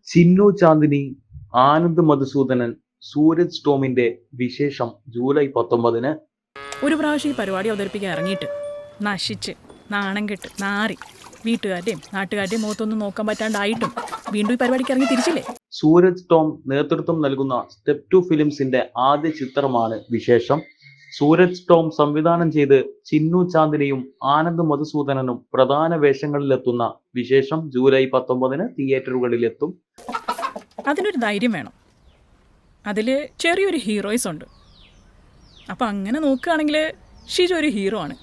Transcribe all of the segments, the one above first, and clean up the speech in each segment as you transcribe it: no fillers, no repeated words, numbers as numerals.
ചിന്നു ചാന്ദിനി, ആനന്ദ് മധുസൂദനൻ, സൂരജ് ടോമിന്റെ വിശേഷം ജൂലൈ 19-ന്. ഒരു പ്രാവശ്യം ഈ പരിപാടി അവതരിപ്പിക്കാൻ ഇറങ്ങിയിട്ട് നശിച്ച് നാണം കെട്ട് നാറി വീട്ടുകാരുടെയും നാട്ടുകാരുടെയും മുഖത്തൊന്നും നോക്കാൻ പറ്റാണ്ടായിട്ടും വീണ്ടും ഈ പരിപാടിക്ക് ഇറങ്ങി തിരിച്ചില്ലേ? സൂരജ് ടോം നേതൃത്വം നൽകുന്ന സ്റ്റെപ്പ് 2 ഫിലിംസിന്റെ ആദ്യ ചിത്രമാണ് വിശേഷം. സൂരജ് ടോം സംവിധാനം ചെയ്ത് ചിന്നു ചാന്ദിനിയും ആനന്ദ് മധുസൂദനനും പ്രധാന വേഷങ്ങളിലെത്തുന്ന വിശേഷം ജൂലൈ 19-ന് തിയേറ്ററുകളിലെത്തും. അതിനൊരു ധൈര്യം വേണം. അതിൽ ചെറിയൊരു ഹീറോയിസ് ഉണ്ട്. അപ്പം അങ്ങനെ നോക്കുകയാണെങ്കിൽ ഷിജു ഒരു ഹീറോ ആണ്.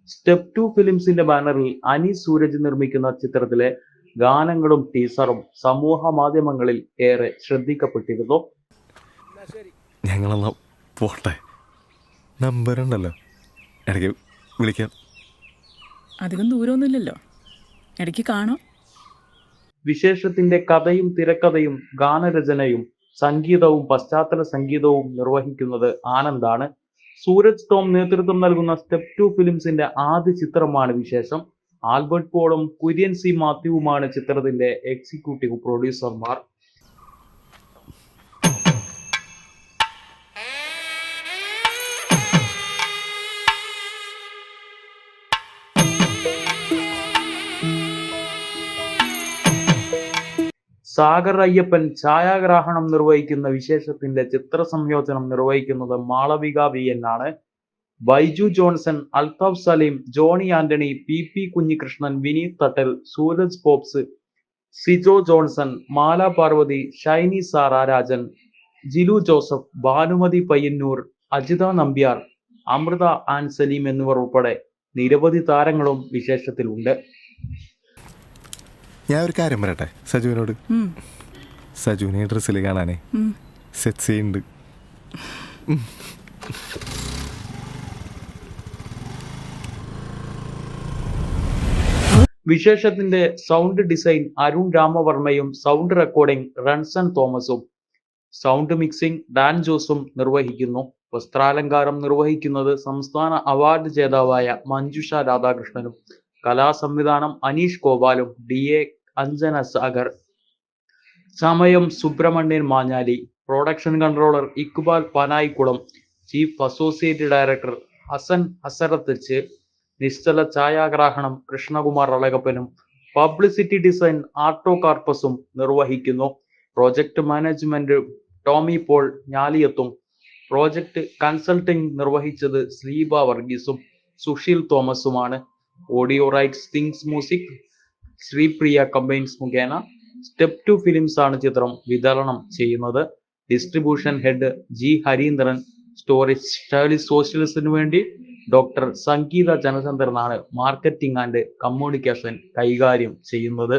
സ്റ്റെപ്പ് 2 ഫിലിംസിന്റെ ബാനറിൽ അനീസ് സൂരജ് നിർമ്മിക്കുന്ന ചിത്രത്തിലെ ഗാനങ്ങളും ടീസറും സമൂഹ മാധ്യമങ്ങളിൽ ഏറെ ശ്രദ്ധിക്കപ്പെട്ടിരുന്നു. ഞങ്ങളെല്ലാം പോട്ടെ, നമ്പർ ഉണ്ടല്ലോ, ഇടയ്ക്ക് വിളിക്കാം. അധികം ദൂരമൊന്നുമില്ലല്ലോ, ഇടയ്ക്ക് കാണാം. വിശേഷത്തിന്റെ കഥയും തിരക്കഥയും ഗാനരചനയും സംഗീതവും പശ്ചാത്തല സംഗീതവും നിർവഹിക്കുന്നത് ആനന്ദാണ്. സൂരജ് ടോം നേതൃത്വം നൽകുന്ന സ്റ്റെപ്പ് 2 ഫിലിംസിന്റെ ആദ്യ ചിത്രമാണ് വിശേഷം. ആൽബർട്ട് പോളും കുര്യൻ സി മാത്യുവുമാണ് ചിത്രത്തിന്റെ എക്സിക്യൂട്ടീവ് പ്രൊഡ്യൂസർമാർ. സാഗർ അയ്യപ്പൻ ഛായാഗ്രാഹണം നിർവഹിക്കുന്ന വിശേഷത്തിന്റെ ചിത്ര സംയോജനം നിർവഹിക്കുന്നത് മാളവിക VN ആണ്. Baiju Johnson, Althaf Salim, Johny Antony, PP Kunhikrishnan, Vineeth Thattal, Suraj Pops, Sijo Johnson, Mala Parvathy, Shiny Sara Rajan, Jilu Joseph, Bhanumathi Payyanur, Ajitha Nambiar, Amrutha Ann Salim എന്നിവർ ഉൾപ്പെടെ നിരവധി താരങ്ങളും വിശേഷത്തിലുണ്ട്. ഞാൻ ഒരു കാര്യം പറയട്ടെ സജുവിനോട്. സജുവിനെ ഡ്രസ്സിൽ കാണാനേ സെക്സി ഉണ്ട്. വിശേഷത്തിന്റെ സൗണ്ട് ഡിസൈൻ അരുൺ രാമവർമ്മയും സൗണ്ട് റെക്കോർഡിംഗ് റൺസൺ തോമസും, സൗണ്ട് മിക്സിംഗ് ഡാൻ ജോസും നിർവഹിക്കുന്നു. വസ്ത്രാലങ്കാരം നിർവഹിക്കുന്നത് സംസ്ഥാന അവാർഡ് ജേതാവായ മഞ്ജുഷ രാധാകൃഷ്ണനും, കലാസംവിധാനം അനീഷ് ഗോപാലും, DA അഞ്ജന സാഗർ, സമയം Subramanian Manjali, production controller Iqbal Panayikulam, chief associate director Hassan Hazrath, നിശ്ചല ഛായാഗ്രാഹണം കൃഷ്ണകുമാർ അളകപ്പനും, പബ്ലിസിറ്റി ഡിസൈൻ ആർട്ടോ കാർപ്പസും നിർവഹിക്കുന്നു. പ്രോജക്ട് മാനേജ്മെന്റ് ടോമി പോൾ ഞാലിയത്തും, പ്രോജക്ട് കൺസൾട്ടിംഗ് നിർവഹിച്ചത് സ്ലീബ വർഗീസും സുശീൽ തോമസുമാണ്. Audio rights things music Sreepriya combines മുഖേന സ്റ്റെപ്പ് 2 ഫിലിംസ് ആണ് ചിത്രം വിതരണം ചെയ്യുന്നത്. Distribution head G Hareendran, story സോഷ്യലിസ്റ്റിനു വേണ്ടി ഡോക്ടർ സംഗീത ജനചന്ദ്രനാണ് മാർക്കറ്റിംഗ് ആൻഡ് കമ്മ്യൂണിക്കേഷൻ കൈകാര്യം ചെയ്യുന്നത്.